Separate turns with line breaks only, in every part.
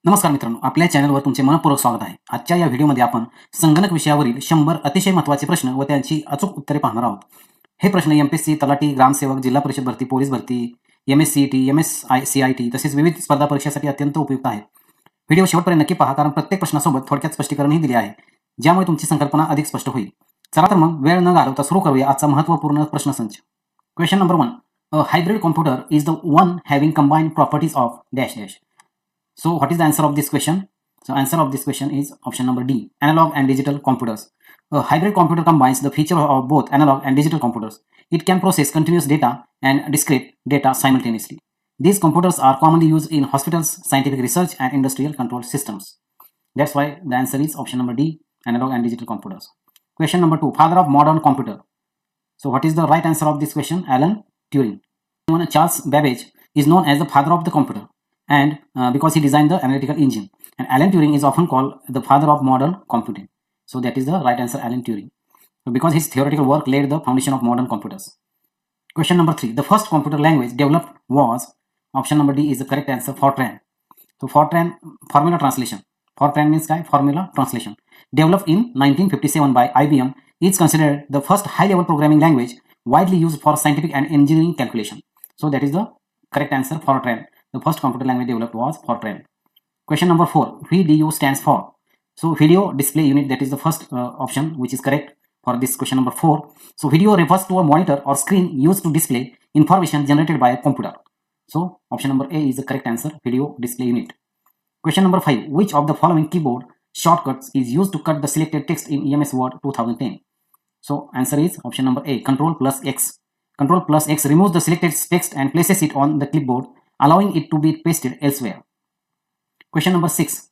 नमस्कार मित्रांनो, आपल्या चॅनलवर तुमचे मनपूर्वक स्वागत आहे. आजच्या या व्हिडिओमध्ये आपण संगणक विषयावरील 100 अतिशय महत्त्वाचे प्रश्न व त्यांची अचूक उत्तरे पाहणार आहोत. हे प्रश्न एमपीएससी, तलाठी, ग्रामसेवक, जिल्हा परिषद भरती, पोलीस भरती, एमएससीईटी, एमएससीआयटी तसेच विविध स्पर्धा परीक्षेसाठी अत्यंत उपयुक्त आहेत. व्हिडिओ शेवटपर्यंत नक्की पहा, कारण प्रत्येक प्रश्नासोबत थोडक्यात स्पष्टीकरणही दिले आहे, ज्यामुळे तुमची संकल्पना अधिक स्पष्ट होईल. चला तर मग वेळ न घालवता सुरू करूया आजचा महत्त्वपूर्ण प्रश्नसंच. Question number 1. A hybrid computer is the one having combined properties of dash dash. So what is the answer of this question? So answer of this question is option number D, analog and digital computers. A hybrid computer combines the feature of both analog and digital computers. It can process continuous data and discrete data simultaneously. These computers are commonly used in hospitals, scientific research, and industrial control systems. That's why the answer is option number D, analog and digital computers. Question number 2, father of modern computer. So what is the right answer of this question? Alan Turing. Charles Babbage is known as the father of the computer, and because he designed the analytical engine. And Alan Turing is often called the father of modern computing. So that is the right answer, Alan Turing. So because his theoretical work laid the foundation of modern computers. Question number 3. The first computer language developed was, option number D is the correct answer, Fortran. So Fortran, formula translation. Fortran means formula translation. Developed in 1957 by IBM, is considered the first high-level programming language widely used for scientific and engineering calculation. So that is the correct answer, Fortran. The first computer language developed was Fortran. Question number 4. VDU stands for. So video display unit, that is the first option which is correct for this question number 4. So video refers to a monitor or screen used to display information generated by a computer. So option number A is the correct answer, video display unit. Question number 5. Which of the following keyboard shortcuts is used to cut the selected text in EMS Word 2010? So answer is option number A, Control plus X. Control plus X removes the selected text and places it on the clipboard, allowing it to be pasted elsewhere. Question number 6.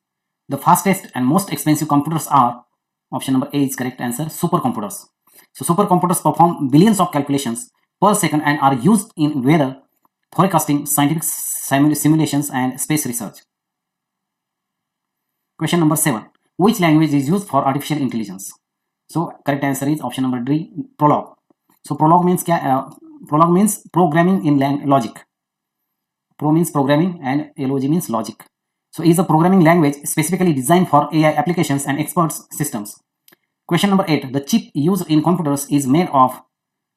The fastest and most expensive computers are, option number A is correct answer, supercomputers. So supercomputers perform billions of calculations per second and are used in weather forecasting, scientific simulations, and space research. Question number 7. Which language is used for artificial intelligence? So correct answer is option number D, Prolog. So Prolog means Prolog means programming in logic. Pro means programming and LOG means logic. So it is a programming language specifically designed for AI applications and experts systems. Question number 8. The chip used in computers is made of,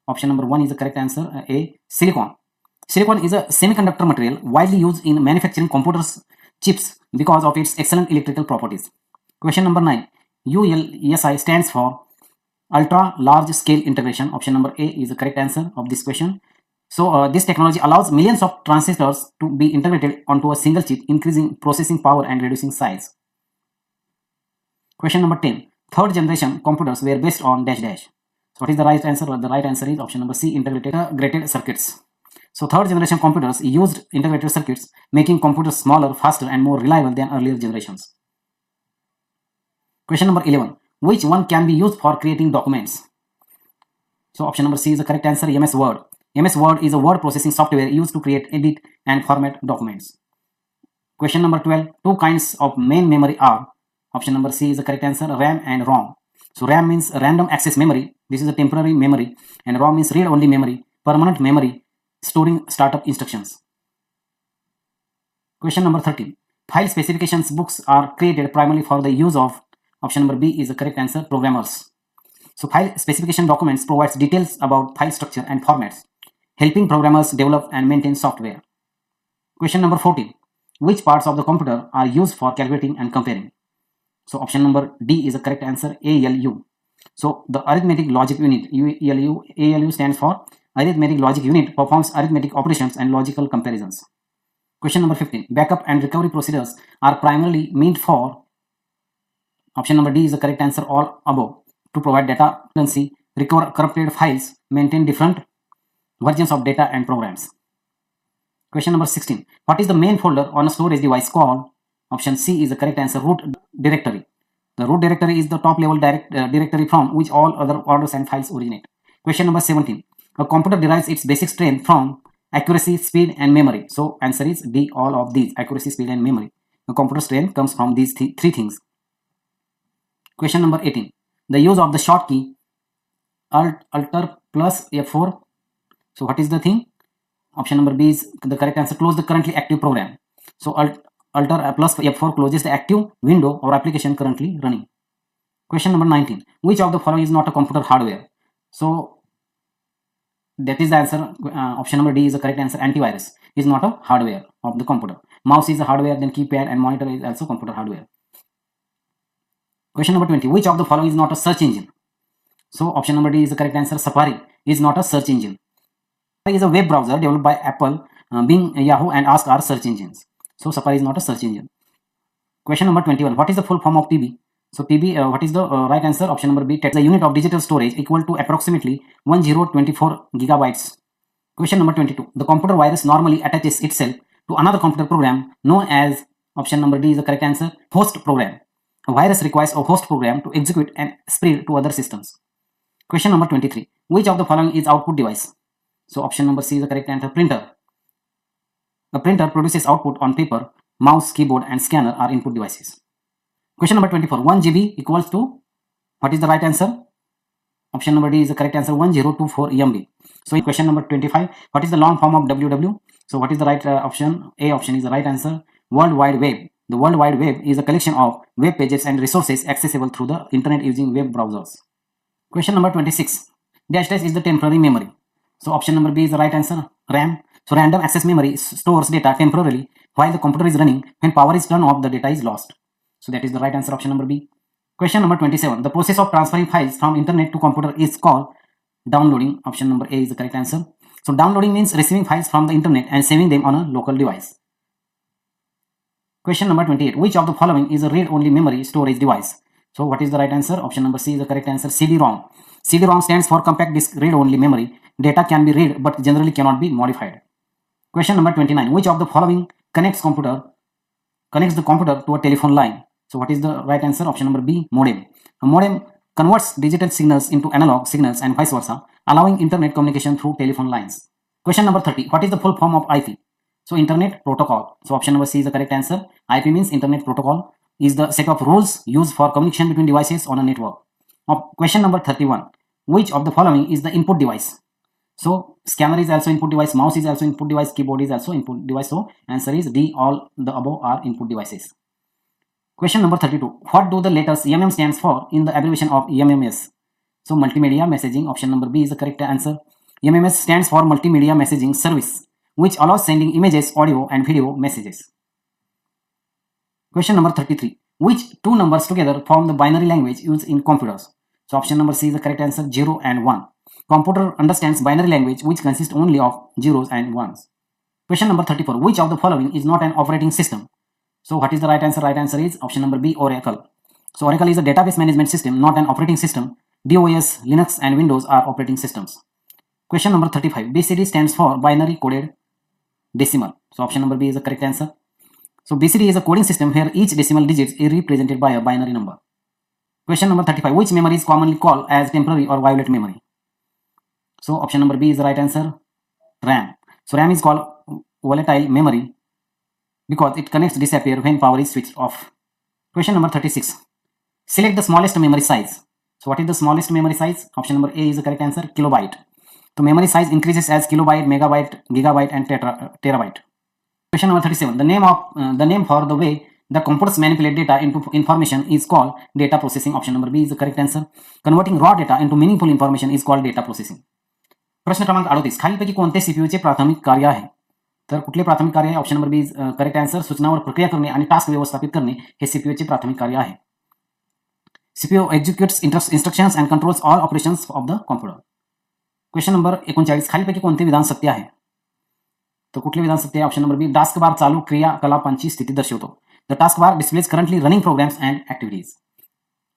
option number 1 is the correct answer, A, silicon. Silicon is a semiconductor material widely used in manufacturing computers chips because of its excellent electrical properties. Question number 9. ULSI stands for ultra large scale integration. Option number A is the correct answer of this question. So this technology allows millions of transistors to be integrated onto a single chip, increasing processing power and reducing size. Question number 10. Third generation computers were based on dash dash. So what is the right answer? The right answer is option number C, integrated circuits. So third generation computers used integrated circuits, making computers smaller, faster, and more reliable than earlier generations. Question number 11. Which one can be used for creating documents? So option number C is the correct answer, MS Word. MS Word is a word processing software used to create, edit, and format documents. Question number 12. Two kinds of main memory are, option number C is the correct answer, RAM and ROM. So RAM means random access memory. This is a temporary memory. And ROM means read-only memory, permanent memory, storing startup instructions. Question number 13. File specifications books are created primarily for the use of, option number B is the correct answer, programmers. So file specification documents provides details about file structure and formats, helping programmers develop and maintain software. Question number 14. Which parts of the computer are used for calculating and comparing? So option number D is the correct answer, ALU. So the arithmetic logic unit, ALU stands for arithmetic logic unit, performs arithmetic operations and logical comparisons. Question number 15. Backup and recovery procedures are primarily meant for, option number D is the correct answer, all above, to provide data redundancy, recover corrupted files, maintain different versions of data and programs. Question number 16. What is the main folder on a storage device called? Option C is the correct answer, root directory. The root directory is the top level directory from which all other orders and files originate. Question number 17. A computer derives its basic strength from accuracy, speed, and memory. So answer is D, all of these, accuracy, speed, and memory. The computer strength comes from these three things. Question number 18. The use of the short key Alt plus F4. So what is the thing? Option number B is the correct answer, close the currently active program. So Alt Alt plus F4 closes the active window or application currently running. Question number 19. Which of the following is not a computer hardware? So that is the answer. Option number D is the correct answer. Antivirus is not a hardware of the computer. Mouse is a hardware, then keypad and monitor is also computer hardware. Question number 20. Which of the following is not a search engine? So option number D is the correct answer. Safari is not a search engine. Safari is a web browser developed by Apple, Bing, Yahoo and Ask are search engines. So Safari is not a search engine. Question number 21. What is the full form of TB? So TB, what is the right answer? Option number B, the unit of digital storage equal to approximately 1024 gigabytes. Question number 22. The computer virus normally attaches itself to another computer program known as, option number D is the correct answer, host program. A virus requires a host program to execute and spread to other systems. Question number 23. Which of the following is output device? So option number C is the correct answer. Printer. A printer produces output on paper. Mouse, keyboard and scanner are input devices. Question number 24. 1 GB equals to, what is the right answer? Option number D is the correct answer. 1024 MB. So in question number 25, what is the long form of WW? So what is the right option? A option is the right answer. World Wide Web. The World Wide Web is a collection of web pages and resources accessible through the internet using web browsers. Question number 26. Dash dash is the temporary memory. So option number B is the right answer. RAM. So random access memory stores data temporarily while the computer is running. When power is turned off, the data is lost. So that is the right answer, option number B. Question number 27. The process of transferring files from internet to computer is called downloading. Option number A is the correct answer. So downloading means receiving files from the internet and saving them on a local device. Question number 28. Which of the following is a read-only memory storage device? So what is the right answer? Option number C is the correct answer. CD-ROM. CD-ROM stands for compact disk read-only memory. Data can be read but generally cannot be modified. Question number 29. Which of the following connects the computer to a telephone line? So what is the right answer? Option number B, modem. A modem converts digital signals into analog signals and vice versa, allowing internet communication through telephone lines. Question number 30. What is the full form of IP? So internet protocol. So option number C is the correct answer. IP means internet protocol is the set of rules used for communication between devices on a network. Question number 31. Which of the following is the input device? So scanner is also input device, mouse is also input device, keyboard is also input device. So answer is D, all the above are input devices. Question number 32. What do the letters MM stands for in the abbreviation of MMS? So multimedia messaging. Option number B is the correct answer. MMS stands for multimedia messaging service, which allows sending images, audio and video messages. Question number 33. Which two numbers together form the binary language used in computers? So option number C is the correct answer. 0 and 1. Computer understands binary language which consists only of zeros and ones. Question number 34. Which of the following is not an operating system? So what is the right answer? Right answer is option number B, Oracle. So Oracle is a database management system, not an operating system. DOS, Linux and Windows are operating systems. Question number 35. BCD stands for binary coded decimal. So option number B is the correct answer. So BCD is a coding system where each decimal digit is represented by a binary number. Question number 35. Which memory is commonly called as temporary or violet memory? So option number B is the right answer. RAM. So RAM is called volatile memory because it connects disappear when power is switched off. Question number 36. Select the smallest memory size. So what is the smallest memory size? Option number A is the correct answer. Kilobyte. So memory size increases as kilobyte, megabyte, gigabyte and terabyte. Question number 37. The name for the way the computers manipulate data into information is called data processing. Option number B is the correct answer. Converting raw data into meaningful information is called data processing. प्रश्न क्रमांक 38. खालीलपैकी कोणते सीपीयूचे प्राथमिक कार्य आहे? तर कुठले प्राथमिक कार्य आहे? Option number B is correct answer. सूचनावर प्रक्रिया करणे आणि टास्क व्यवस्थापित करणे हे सीपीयूचे प्राथमिक कार्य आहे. CPU executes instructions and controls all operations of the computer. Question number 39. खालीलपैकी कोणते विधान सत्य आहे? तर कुठले विधान सत्य आहे? Option number B. Task bar चालू क्रियाकलापांची स्थिती दर्शवतो. The task bar displays currently running programs and activities.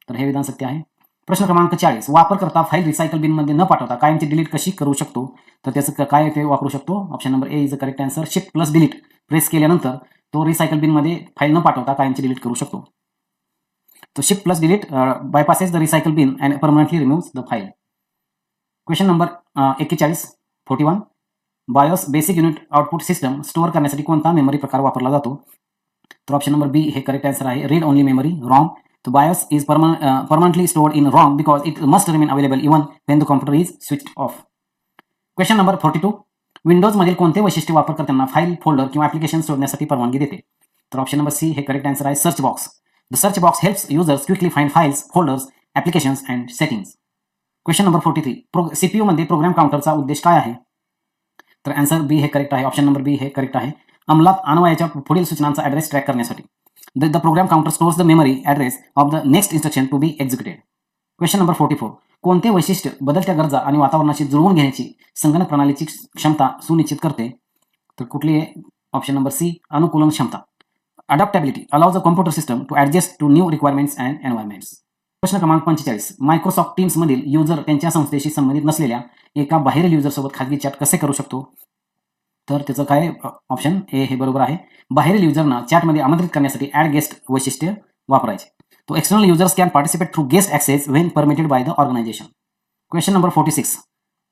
तर हे विधान सत्य आहे. प्रश्न क्रमांक 40. वापरकर्ता फाईल रिसायकल बिनमध्ये न पाठवता कायमची डिलीट कशी करू शकतो? तर त्याचं काय ते वापरू शकतो? Option number A is the correct answer. Shift plus delete press केल्यानंतर तो रिसायकल बिनमध्ये फाईल न पाठवता कायमची डिलीट करू शकतो. तो shift plus delete bypasses the recycle bin and permanently removes the file. Question number 41. BIOS basic unit output system store करण्यासाठी कोणता मेमरी प्रकार वापरला जातो? तर ऑप्शन नंबर बी हे करेक्ट आन्सर आहे. Read only memory, ROM. The BIOS is permanently stored in ROM because it must remain available even when the computer is switched off. Question number 42. Windows मधील कोणते वैशिष्ट्य वापरकर्त्यांना file, folder किंवा application सोडण्यासाठी परवानगी देते? तर ऑप्शन नंबर सी हे करेक्ट आन्सर आहे search box. The search box helps users quickly find files, folders, applications and settings. Question number 43 CPU मध्ये प्रोग्राम काउंटरचा उद्देश काय आहे? तर आन्सर बी हे करेक्ट आहे. ऑप्शन नंबर बी हे करेक्ट आहे. अंमलात आणवायच्या पुढील सूचनांचा ॲड्रेस ट्रॅक करण्यासाठी. The program counter stores the memory address of the next instruction to be executed. Question number 44 कोणते वैशिष्ट्य बदलत्या गरजा आणि वातावरणाशी जुळवून घेण्याची संगणक प्रणालीची क्षमता सुनिश्चित करते? तर कुठली आहे? ऑप्शन नंबर सी अनुकूलन क्षमता. Adaptability allows a computer system to adjust to new requirements and environments. प्रश्न क्रमांक 45 मायक्रोसॉफ्ट टीम्स मधील युजर त्यांच्या संस्थेशी संबंधित नसलेल्या एका बाहेरील युजरसोबत खाजगी चॅट कसे करू शकतो? तर त्याचं काय? ऑप्शन ए हे बरोबर आहे. बाहेरील युजरना चॅटमध्ये आमंत्रित करण्यासाठी ॲड गेस्ट वैशिष्ट्य वापरायचे. तो external users can participate through guest access when permitted by the organisation. Question number 46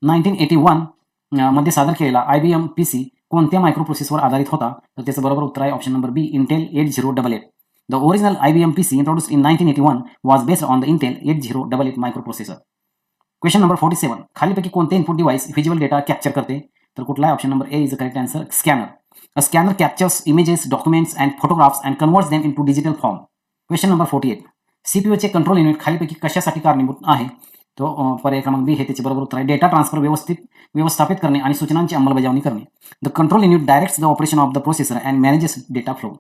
1981 मध्ये सादर केलेला IBM PC कोणत्या मायक्रोप्रोसेसरवर आधारित होता? तर त्याचं बरोबर उत्तर आहे option number B Intel 8088. The original IBM PC introduced in 1981 was based on the Intel 8088 microprocessor. Question number 47 खालीपैकी कोणते input device visual data capture करते? तर कुठला आहे? Option number A is the correct answer scanner. A scanner captures images, documents and photographs and converts them into digital form. Question number 48 सीपीयूचे control unit खालीपैकी कशासाठी कारणीभूत आहे? तो पर्याय क्रमांक बी हे त्याचे बरोबर उत्तर आहे. डेटा ट्रान्सफर व्यवस्थापित करणे आणि सूचनांची अंमलबजावणी करणे. The control unit directs the operation of the processor and manages data flow.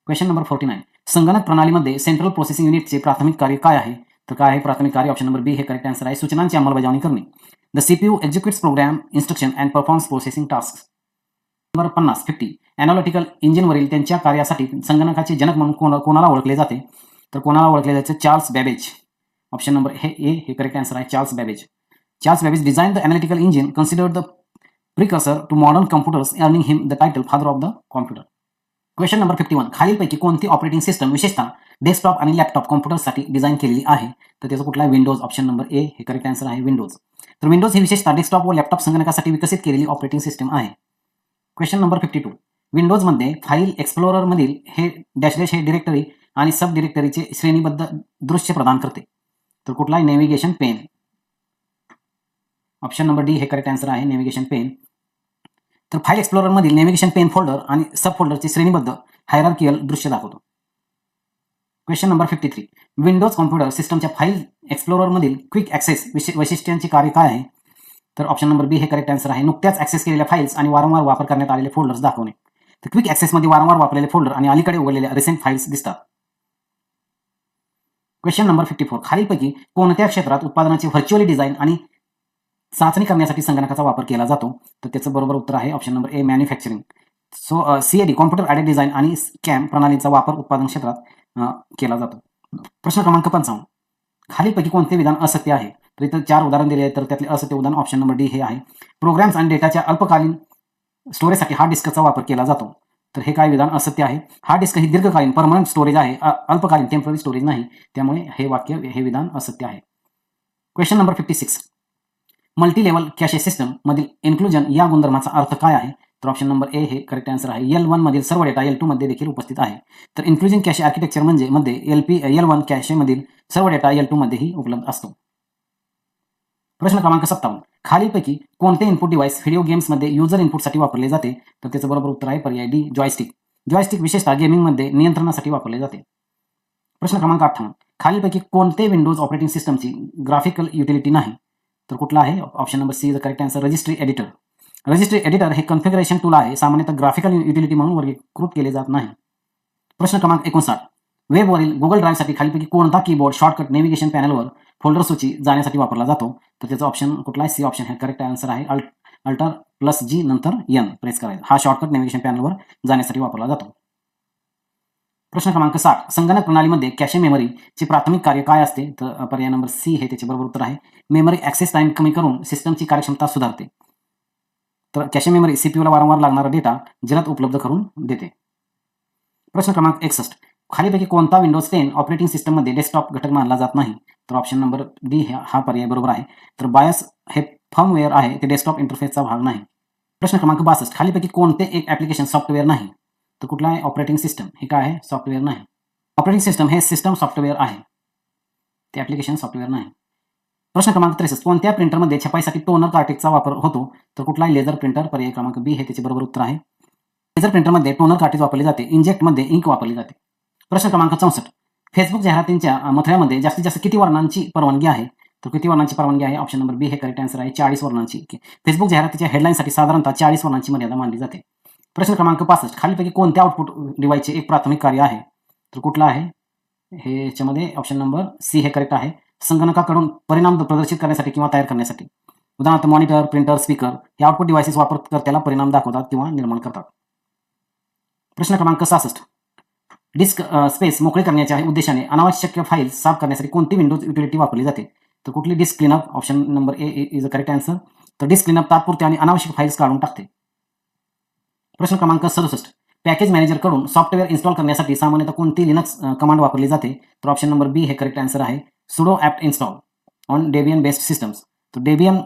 Question number 49 संगणक प्रणालीमध्ये सेंट्रल प्रोसेसिंग युनिटचे प्राथमिक कार्य काय आहे? तर काय आहे प्राथमिक कार्य? ऑप्शन नंबर बी हे करेक्ट आन्सर आहे सूचनांची अंमलबजावणी करणे. The CPU executes program instruction and performs processing task. Number 50 analytical इंजिनवरील त्यांच्या कार्यासाठी संगणकाचे जनक म्हणून कोणाला ओळखले जाते? तर कोणाला ओळखले जायचे? Charles Babbage. ऑप्शन नंबर हे ए हे करेक्ट आन्सर आहे Charles Babbage. Charles Babbage design the analytical engine considered the precursor to modern computers earning him the title father of the computer. Question number 51 खालीलपैकी कोणती operating system विशेषतः desktop आणि laptop कॉम्प्युटर्ससाठी design केलेली आहे? तर त्याचा कुठला आहे? विंडोज. ऑप्शन नंबर ए हे करेक्ट आन्सर आहे विंडोज. तर विंडोज ही विशेषतः डेस्कटॉप व लॅपटॉप संगणकासाठी विकसित केलेली ऑपरेटिंग सिस्टम आहे. क्वेश्चन नंबर 52 विंडोजमध्ये फाईल एक्सप्लोररमधील हे डॅश हे डिरेक्टरी आणि सब डिरेक्टरीचे श्रेणीबद्ध दृश्य प्रदान करते. तर कुठला आहे? Navigation pane. Option number D हे करेक्ट आन्सर आहे नेव्हिगेशन पेन. तर फाईल एक्सप्लोररमधील नेव्हिगेशन पेन फोल्डर आणि सब फोल्डरचे श्रेणीबद्ध हायरार्कियल दृश्य दाखवतो. क्वेश्चन नंबर 53 विंडोज कॉम्प्युटर सिस्टमच्या फाईल एक्सप्लोररमधील क्विक ॲक्सेस वैशिष्ट्यांचे कार्य काय आहे? तर ऑप्शन नंबर बी हे करेक्ट आन्सर आहे नुकत्याच ॲक्सेस केलेल्या फाईल्स आणि वारंवार वापर करण्यात आलेले फोल्डर्स दाखवणे. तर क्विक ॲक्सेसमध्ये वारंवार वापरलेले फोल्डर आणि अलीकडे उघडलेल्या रिसेंट फाईल्स दिसतात. क्वेश्चन नंबर 54 खालीलपैकी कोणत्या क्षेत्रात उत्पादनाचे व्हर्च्युअली डिझाईन आणि चाचणी करण्यासाठी संगणकाचा वापर केला जातो? तर त्याचं बरोबर उत्तर आहे ऑप्शन नंबर ए manufacturing. So CAD computer added design आणि स्कॅम प्रणालीचा वापर उत्पादन क्षेत्रात केला जातो. प्रश्न क्रमांक 55 खालीलपैकी कोणते विधान असत्य आहे? तर इथं 4 उदाहरण दिले आहेत तर त्यातले असत्य उदाहरण ऑप्शन नंबर डी हे आहे. प्रोग्राम्स आणि डेटाच्या अल्पकालीन स्टोरेजसाठी हार्ड डिस्कचा वापर केला जातो. तर हे काय विधान असत्य आहे? हार्ड डिस्क ही दीर्घकालीन परमनंट स्टोरेज आहे, अल्पकालीन टेम्पररी स्टोरेज नाही. त्यामुळे हे विधान असत्य आहे. Question number 56 multi level cache system मधील इन्क्लुजन या गुणधर्माचा अर्थ काय आहे? तर ऑप्शन नंबर ए हे करेक्ट आन्सर आहे. L1 मधील सर्व डेटा L2 मध्ये देखील उपस्थित आहे. तर इन्क्लुजन कॅशे आर्किटेक्चर मध्ये L1 कॅशे मधील सर्व डेटा L2 मध्येही उपलब्ध असतो. प्रश्न क्रमांक 57 खालीलपैकी कोणते इनपुट डिव्हाइस व्हिडिओ गेम्समध्ये युजर इनपुटसाठी वापरले जाते? तर त्याचं बरोबर उत्तर आहे पर्याय डी जॉयस्टिक. जॉयस्टिक विशेषतः गेमिंगमध्ये नियंत्रणासाठी वापरले जाते. प्रश्न क्रमांक 58 खालीलपैकी कोणते विंडोज ऑपरेटिंग सिस्टमची ग्राफिकल युटिलिटी नाही? तर कुठला आहे? Option number C is the correct answer registry editor. Registry editor हे कॉन्फिगरेशन टूल आहे, सामान्यतः ग्राफिकल युटिलिटी म्हणून वर्गीकृत केले जात नाही. प्रश्न क्रमांक 59 वेबवरील गुगल ड्राईव्हसाठी खालीलपैकी कोणता कीबोर्ड शॉर्टकट नेव्हिगेशन पॅनलवर फोल्डर सूची जाण्यासाठी वापरला जातो? तर त्याचा ऑप्शन कुठला आहे? सी ऑप्शन हे करेक्ट आन्सर आहे. Alt+G नंतर N प्रेस करायचा. हा शॉर्टकट नेव्हिगेशन पॅनलवर जाण्यासाठी वापरला जातो. प्रश्न क्रमांक 60 संगणक प्रणालीमध्ये कॅशे मेमरीचे प्राथमिक कार्य काय असते? तर पर्याय नंबर सी हे त्याचे बरोबर उत्तर आहे. मेमरी ॲक्सेस टाइम कमी करून सिस्टमची कार्यक्षमता सुधारते. तर कॅशे मेमरी सीपीयूला वारंवार लागणारा डेटा जलद उपलब्ध करून देते. प्रश्न क्रमांक 61 खालीपैकी कोणता विंडोज 10 ऑपरेटिंग सिस्टममध्ये डेस्कटॉप घटक मानला जात नाही? तर ऑप्शन नंबर डी हा पर्याय बरोबर आहे. तर बायस हे फर्मवेअर आहे, ते डेस्कटॉप इंटरफेसचा भाग नाही. प्रश्न क्रमांक 62 खालीपैकी कोणते एक ॲप्लिकेशन सॉफ्टवेअर नाही? तर कुठला आहे? Operating system. हे काय आहे? सॉफ्टवेअर नाही. ऑपरेटिंग सिस्टम हे सिस्टम सॉफ्टवेअर आहे, ते ॲप्लिकेशन सॉफ्टवेअर नाही. प्रश्न क्रमांक 63 कोणत्या प्रिंटरमध्ये छपाईसाठी टोनर कार्टेजचा वापर होतो? तर कुठलाही लेझर प्रिंटर. पर्याय क्रमांक बी हे त्याचे बरोबर उत्तर आहे. लेझर प्रिंटरमध्ये टोनर कार्ट्रिज वापरली जाते. इंजेक्टमध्ये इंक वापरली जाते. प्रश्न क्रमांक 64. फेसबुक जाहिरातींच्या मथळ्यामध्ये जास्तीत जास्त किती वर्णांची परवानगी आहे? तर किती वर्णांची परवानगी आहे? ऑप्शन नंबर बी हे करेक्ट आन्सर आहे, 40 वर्णांची. फेसबुक जाहिरातीच्या हेडलाईनसाठी साधारणतः 40 वर्णांची मर्यादा मानली जाते. प्रश्न क्रमांक 65. खालीलपैकी कोणत्या आउटपुट डिव्हाइसचे एक प्राथमिक कार्य आहे? तर कुठलं आहे हे? याच्यामध्ये ऑप्शन नंबर सी हे करेक्ट आहे, संगणकाकडून परिणाम प्रदर्शित करण्यासाठी किंवा तयार करण्यासाठी. उदाहरणार्थ मॉनिटर, प्रिंटर, स्पीकर हे आउटपुट डिव्हाइसेस वापरकर्त्याला परिणाम दाखवतात किंवा निर्माण करतात. प्रश्न क्रमांक 66. डिस्क स्पेस मोकळी करण्याच्या उद्देशाने अनावश्यक फाईल्स साफ करण्यासाठी कोणती विंडोज युटिलिटी वापरली जाते? तर कुठली? Disk cleanup. Option number A is a correct answer. तर डिस्क क्लीनअप तात्पुरते आणि अनावश्यक फाईल्स काढून टाकते. प्रश्न क्रमांक 67. पॅकेज मॅनेजरकडून सॉफ्टवेअर इन्स्टॉल करण्यासाठी सामान्यतः कोणती लिनक्स कमांड वापरली जाते? तर ऑप्शन नंबर बी हे करेक्ट आन्सर आहे, sudo apt install on Debian based systems. तर डेबियन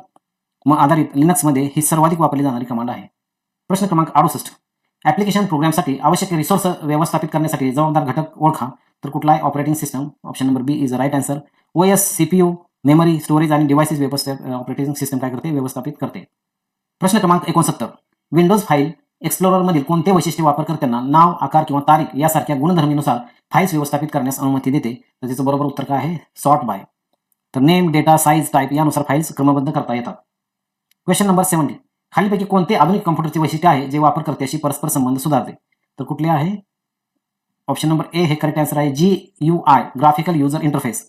आधारित लिनक्समध्ये ही सर्वाधिक वापरली जाणारी कमांड आहे. प्रश्न क्रमांक 68. ॲप्लिकेशन प्रोग्रामसाठी आवश्यक रिसोर्स व्यवस्थापित करण्यासाठी जबाबदार घटक ओळखा. तर कुठला आहे? Operating system. Option number B is a right answer. OS, CPU, memory, storage आणि डिव्हाइसेस ऑपरेटिंग सिस्टम काय करते? व्यवस्थापित करते. प्रश्न क्रमांक 69. विंडोज फाईल एक्सप्लोररमधील कोणते वैशिष्ट्य वापरकर्त्यांना नाव, आकार किंवा तारीख यासारख्या गुणधर्मीनुसार फाईल्स व्यवस्थापित करण्यास अनुमती देते? तर त्याचं बरोबर उत्तर काय आहे? Sort by. तर नेम, डेटा, साईज, टाईप यानुसार फाईल्स क्रमबद्ध करता येतात. Question number 70. खालीलपैकी कोणते आधुनिक कॉम्प्युटरचे वैशिष्ट्य आहे जे वापरकर्त्याशी परस्पर संबंध सुधारते? तर कुठले आहे? ऑप्शन नंबर ए हे करेक्ट आन्सर आहे, GUI ग्राफिकल युजर इंटरफेस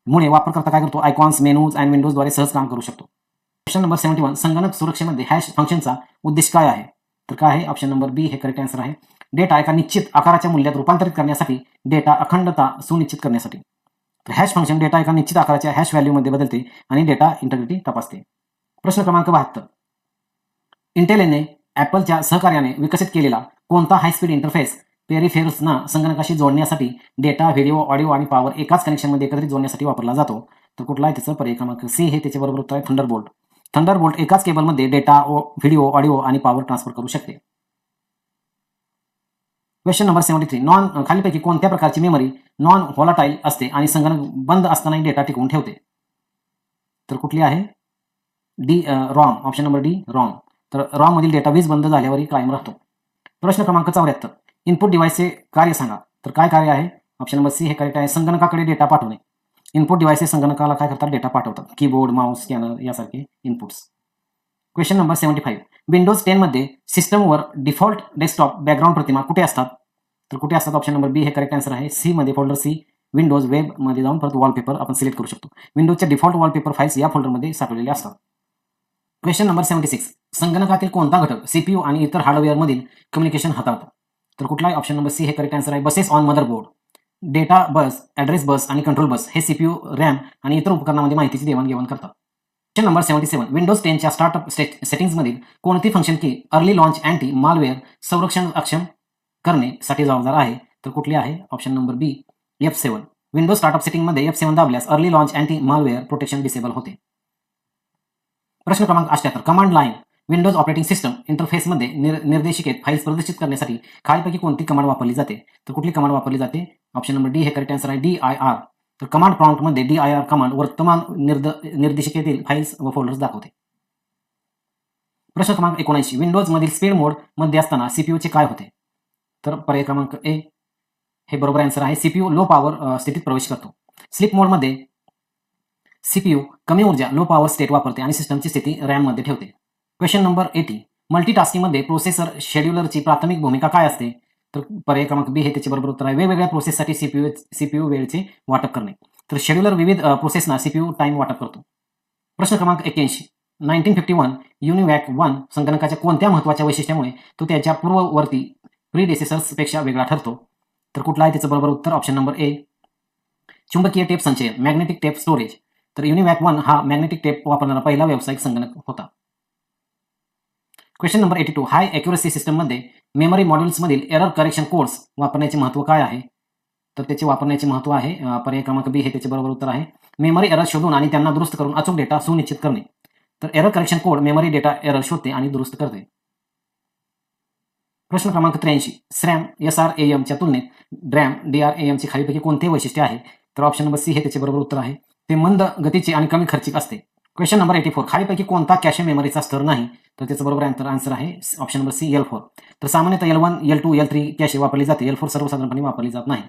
मुळे वापरकर्ता काय करतो? आयकॉन्स, मेनूज आणि विंडोजद्वारे सहज काम करू शकतो. Question number 71. संगणक सुरक्षेमध्ये हॅश फंक्शनचा उद्देश काय आहे? तर काय आहे? ऑप्शन नंबर बी हे करेक्ट आन्सर आहे, डेटा एका निश्चित आकाराच्या मूल्यात रूपांतरित करण्यासाठी, डेटा अखंडता सुनिश्चित करण्यासाठी. तर हॅश फंक्शन डेटा एका निश्चित आकाराच्या हॅश व्हॅल्यूमध्ये बदलते आणि डेटा इंटिग्रिटी तपासते. प्रश्न क्रमांक 72. इंटेलने ॲपलच्या सहकार्याने विकसित केलेला कोणता हायस्पीड इंटरफेस पेरिफेरल्सना संगणकाशी जोडण्यासाठी, डेटा, व्हिडिओ, ऑडिओ आणि पॉवर एकाच कनेक्शनमध्ये एकत्रित जोडण्यासाठी वापरला जातो? तर कुठला आहे? त्याचं पर्याय क्रमांक सी हे त्याच्या बरोबर उत्तर आहे, थंडरबोल्ट. थंडरबोल्ट एकाच केबलमध्ये डेटा, व्हिडिओ, ऑडिओ आणि पॉवर ट्रान्सफर करू शकते. Question number 73. खालीपैकी कोणत्या प्रकारची मेमरी नॉन व्हॉलाटाईल असते आणि संगणक बंद असतानाही डेटा टिकवून ठेवते? तर कुठली आहे? D ROM. Option number D ROM. तर रॉम मधील डेटा वीज बंद झाल्यावरही कायम राहतो. प्रश्न क्रमांक 74. इनपुट डिव्हाइसचे कार्य सांगा. तर काय कार्य आहे? ऑप्शन नंबर सी हे करेक्ट आहे, संगणकाकडे डेटा पाठवणे. इनपुट डिव्हाइसेस संगणकाला काय करतात? डेटा पाठवतात. कीबोर्ड, माऊस, स्कॅनर यासारखे इनपुट्स. Question number 75. विंडोज 10 मध्ये सिस्टमवर डिफॉल्ट डेस्कटॉप बॅकग्राऊंड प्रतिमा कुठे असतात? तर कुठे असतात? ऑप्शन नंबर बी हे करेक्ट आन्सर आहे, सी मध्ये, फोल्डर सी. विंडोज वेब मध्ये जाऊन परत वॉलपेपर आपण सिलेक्ट करू शकतो. विंडोजच्या डिफॉल्ट वॉलपेपर फाईल्स या फोल्डरमध्ये साठवलेले असतात. Question number 76. संगणकातील कोणता घटक सीपीयू आणि इतर हार्डवेअरमधील कम्युनिकेशन हाताळतो? तर कुठला आहे? ऑप्शन नंबर सी हे करेक्ट आन्सर आहे, buses on motherboard. Data bus, address bus आणि कंट्रोल बस हे सीपीयू, रॅम आणि इतर उपकरणामध्ये माहितीची देवाणघेवाण करतात. Question number 77. विंडोज 10च्या स्टार्टअप सेटिंग्जमधील कोणती फंक्शन की अर्ली लॉन्च अँटी मालवेअर संरक्षण अक्षम करण्यासाठी जबाबदार आहे? तर कुठली आहे? ऑप्शन नंबर बी F7. विंडोज स्टार्टअप सेटिंगमध्ये F7 दाबल्यास early launch anti malware protection disable होते. प्रश्न क्रमांक 78. Command line Windows operating system इंटरफेसमध्ये निर्देशिकेत फाईल्स प्रदर्शित करण्यासाठी खालीलपैकी कोणती कमांड वापरली जाते? तर कुठली कमांड वापरली जाते? ऑप्शन नंबर डी हे करेक्ट आन्सर आहे, DIR. तर कमांड प्रॉम्प्टमध्ये DIR कमांड वर्तमान निर्देशिकेतील फाईल्स व फोल्डर्स दाखवते. प्रश्न क्रमांक 79. विंडोज मधील स्पीड मोड मध्ये असताना सीपीयूचे काय होते? तर पर्याय क्रमांक ए हे बरोबर आन्सर आहे, सीपीयू लो पॉवर स्थितीत प्रवेश करतो. स्लीप मोडमध्ये सीपीयू कमी ऊर्जा लो पॉवर स्टेट वापरते आणि सिस्टमची स्थिती रॅम मध्ये ठेवते. Question number 80. मल्टीटास्किंगमध्ये प्रोसेसर शेड्यूलरची प्राथमिक भूमिका काय असते? तर पर्याय क्रमांक बी हे त्याचे बरोबर उत्तर आहे, वेगवेगळ्या प्रोसेससाठी सीपीयू वेळेचे वाटप करणे. तर शेड्यूलर विविध प्रोसेसना सीपीयू टाइम वाटप करतो. प्रश्न क्रमांक 81. 1951 युनिवॅक 1 संगणकाच्या कोणत्या महत्वाच्या वैशिष्ट्यामुळे तो त्याच्या पूर्ववर्ती प्रीडेसेसर्स पेक्षा वेगळा ठरतो? तर कुठला आहे? त्याचं बरोबर उत्तर ऑप्शन नंबर ए चुंबकीय टेप संचयन, मॅग्नेटिक टेप स्टोरेज. तर युनिवॅक 1 हा मॅग्नेटिक टेप वापरणारा पहिला व्यावसायिक संगणक होता. Question number 82. हाय ॲक्युरसी सिस्टममध्ये मेमरी मॉड्यूल्समधील एरर करेक्शन कोड्स वापरण्याचे महत्त्व काय आहे? तर त्याचे वापरण्याचे महत्त्व आहे, पर्याय क्रमांक बी हे त्याचे बरोबर उत्तर आहे, मेमरी एरर शोधून आणि त्यांना दुरुस्त करून अचूक डेटा सुनिश्चित करणे. तर error correction code memory data error शोधते आणि दुरुस्त करते. प्रश्न क्रमांक 83. SRAM SRAMच्या तुलनेत DRAM DRAMची खालीपैकी कोणते वैशिष्ट्य आहे? तर ऑप्शन नंबर सी हे त्याचे बरोबर उत्तर आहे, ते मंद गतीचे आणि कमी खर्चिक असते. क्वेश्चन नंबर 84 खालीपैकी कोणता कॅशे मेमरीचा स्तर नाही तर त्याचं बरोबर आन्सर आहे ऑप्शन नंबर सी L4. तर सामान्यतः L1 L2 L3 कॅशे वापरली जाते, L4 सर्वसाधारणपणे वापरली जात नाही.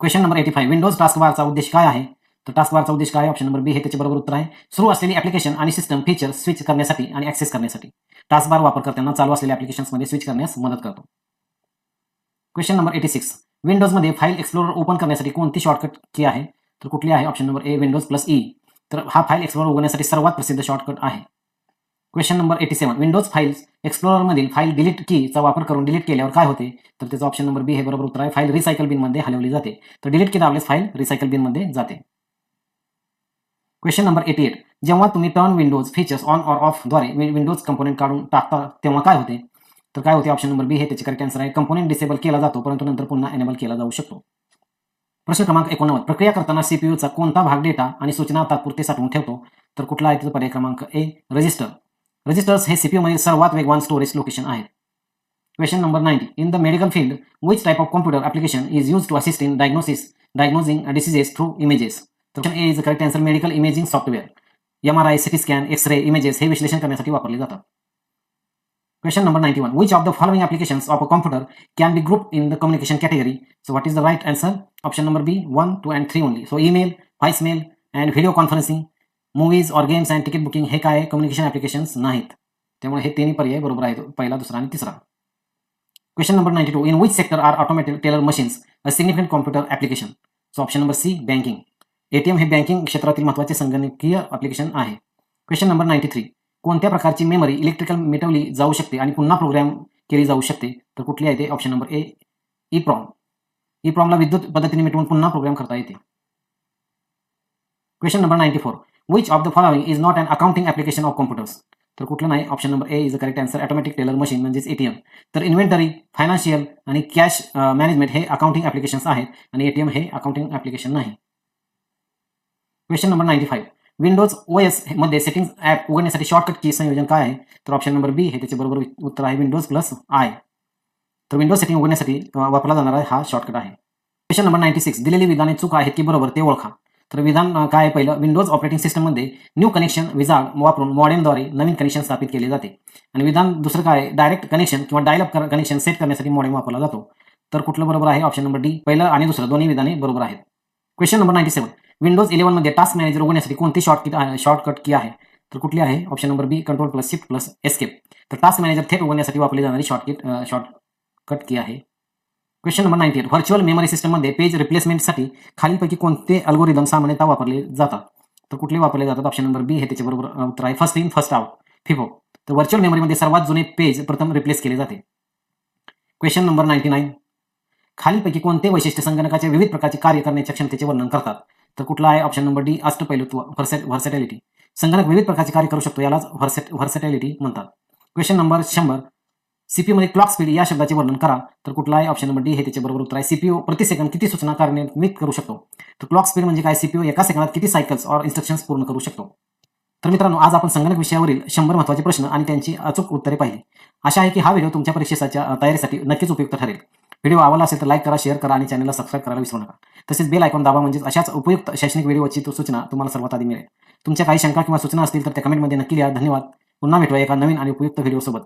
क्वेश्चन नंबर 85 विंडोज टास्कबारचा उद्देश काय आहे तर टास्कबारचा उद्देश काय ऑप्शन नंबर बी हे त्याचे बरोबर उत्तर आहे सुरू असलेली ऍप्लिकेशन आणि सिस्टम फीचर स्विच करण्यासाठी आणि ऍक्सेस करण्यासाठी. टास्कबार वापरकर्त्यांना चालू असलेल्या ऍप्लिकेशन्समध्ये स्विच करण्यास मदत करतो. क्वेश्चन नंबर 86 विंडोजमध्ये फाईल एक्सप्लोरर ओपन करण्यासाठी कोणती शॉर्टकट की आहे तर कुठली आहे ऑप्शन नंबर ए विंडोज+E. तर हा फाईल एक्सप्लोरर उघडण्यासाठी सर्वात प्रसिद्ध शॉर्टकट आहे. क्वेश्चन नंबर 87 विंडोज फाईल्स एक्सप्लोररमधील फाईल डिलीट कीचा वापर करून डिलीट केल्यावर काय होते तर त्याचं ऑप्शन नंबर बी हे बरोबर उत्तर आहे फाईल रिसायकल बिनमध्ये हलवली जाते. तर डिलीट की दाबल्यास फाईल रिसायकल बिनमध्ये जाते. क्वेश्चन नंबर 88 जेव्हा तुम्ही टर्न विंडोज फीचर्स ऑन और ऑफ द्वारे विंडोज कंपोनेंट काढून टाकता तेव्हा काय होते तर काय होते ऑप्शन नंबर बी हे त्याचे करेक्ट आन्सर आहे कंपोनेंट डिसेबल केला जातो परंतु नंतर पुन्हा एनेबल केला जाऊ शकतो. प्रश्न क्रमांक 89 प्रक्रिया करताना सीपीयूचा कोणता भाग डेटा आणि सूचना तात्पुरते साठवून ठेवतो तर कुठला आहे त्याचा पर्याय क्रमांक ए रजिस्टर. रजिस्टर्स हे सीपीयू मध्ये सर्वात वेगवान स्टोरेज लोकेशन आहेत. Question number 90 in the medical field which type of computer application is use to assist in diagnosing diseases through images. तर A is correct answer medical imaging software. MRI CT scan x-ray images हे विश्लेषण करण्यासाठी वापरले जातात. Question number 91. Which of the following applications of a computer can be grouped in the communication category? So what is the right answer? Option number B, 1, 2 and 3 only. So email, voicemail and video conferencing, movies or games and ticket booking हे काय communication applications नाहीत. त्यामुळे हे तिन्ही पर्याय बरोबर आहेत पहिला दुसरा आणि तिसरा. Question number 92. In which sector are automated teller machines a significant computer application? So option number C, banking. ATM हे बँकिंग क्षेत्रातील महत्त्वाचे संगणकीय ऍप्लिकेशन आहे. Question number 93. कोणत्या प्रकारची मेमरी इलेक्ट्रिकल मिटवली जाऊ शकते आणि पुन्हा प्रोग्राम केली जाऊ शकते तर कुठली आहे ते ऑप्शन नंबर ए EEPROM. EEPROMला विद्युत पद्धतीने मिटवून पुन्हा प्रोग्राम करता येते. Question number 94. Which of the following is not an accounting application of computers तर कुठलं नाही option number A is the correct answer automatic teller machine म्हणजेच ATM. तर इन्व्हेंटरी फायनान्शियल आणि कॅश मॅनेजमेंट हे अकाउंटिंग ऍप्लिकेशन्स आहेत आणि ATM हे अकाउंटिंग ऍप्लिकेशन नाही. Question number 95. विंडोज OS मध्ये सेटिंग्स ऍप उघडण्यासाठी शॉर्टकट की संयोजन काय आहे तर ऑप्शन नंबर बी हे त्याचे बरोबर उत्तर आहे Windows+I. तर विंडोज सेटिंग उघडण्यासाठी वापरला जाणारा हा शॉर्टकट आहे. Question number 96. दिलेली विधाने चूक आहेत की बरोबर ते ओळखा. तर विधान काय पहिलं विंडोज ऑपरेटिंग सिस्टममध्ये न्यू कनेक्शन विजार्ड वापरून मॉडेमद्वारे नवीन कनेक्शन स्थापित केले जाते. आणि विधान दुसरं काय डायरेक्ट कनेक्शन किंवा डायल अप कनेक्शन सेट करण्यासाठी मॉडेम वापरला जातो. तर कुठलं बरोबर आहे ऑप्शन नंबर डी पहिलं आणि दुसरं दोन्ही विधाने बरोबर आहेत. Question number 97. विंडोज 11 मध्ये टास्क मॅनेजर उघडण्यासाठी कोणती शॉर्टकट की आहे तर कुठली आहे ऑप्शन नंबर बी Ctrl+Shift+Escape. तर टास्क मॅनेजर थेट उघडण्यासाठी वापरली जाणारी शॉर्टकट की आहे. Question number 98. व्हर्च्युअल मेमरी सिस्टममध्ये पेज रिप्लेसमेंटसाठी खालीलपैकी कोणते अल्गोरिदम सामान्यतः वापरले जातात तर कुठले वापरले जातात ऑप्शन नंबर बी हे त्याचे बरोबर उत्तर आहे first in first out FIFO. तर व्हर्च्युअल मेमरीमध्ये सर्वात जुने पेज प्रथम रिप्लेस केले जाते. Question number 99. खालीलपैकी कोणते वैशिष्ट्य संगणकाच्या विविध प्रकारचे कार्य करण्याच्या क्षमतेचे वर्णन करतात तर कुठला आहे ऑप्शन नंबर डी अष्टपैलुत्व व्हर्सॅटिलिटी. संगणक विविध प्रकारचे कार्य करू शकतो यालाच व्हर्सॅटिलिटी म्हणतात. Question number 100. सीपीयू मध्ये क्लॉक स्पीड या शब्दाचे वर्णन करा तर कुठला आहे ऑप्शन नंबर डी हे त्याचे बरोबर उत्तर आहे सीपीयू प्रति सेकंद किती सूचना कार्यान्वित करू शकतो. तर क्लॉक स्पीड म्हणजे काय सीपीयू एका सेकंदात किती सायकल्स और इन्स्ट्रक्शन्स पूर्ण करू शकतो. तर मित्रांनो आज आपण संगणक विषयावरील 100 महत्त्वाचे प्रश्न आणि त्यांची अचूक उत्तरे पाहिली. आशा आहे की हा व्हिडिओ तुमच्या परीक्षेच्या तयारीसाठी नक्कीच उपयुक्त ठरेल. व्हिडिओ आवडला असेल तर लाईक करा शेअर करा आणि चॅनलला सबस्क्राईब करायला विसरू नका. तसेच बेल आयकॉन दाबा म्हणजे अशाच उपयुक्त शैक्षणिक व्हिडिओची सूचना तुम्हाला सर्वात आधी मिळेल. तुमच्या काही शंका किंवा सूचना असतील तर त्या कमेंटमध्ये नक्की लिहा. धन्यवाद. पुन्हा भेटूया एका नवीन आणि उपयुक्त व्हिडिओसोबत.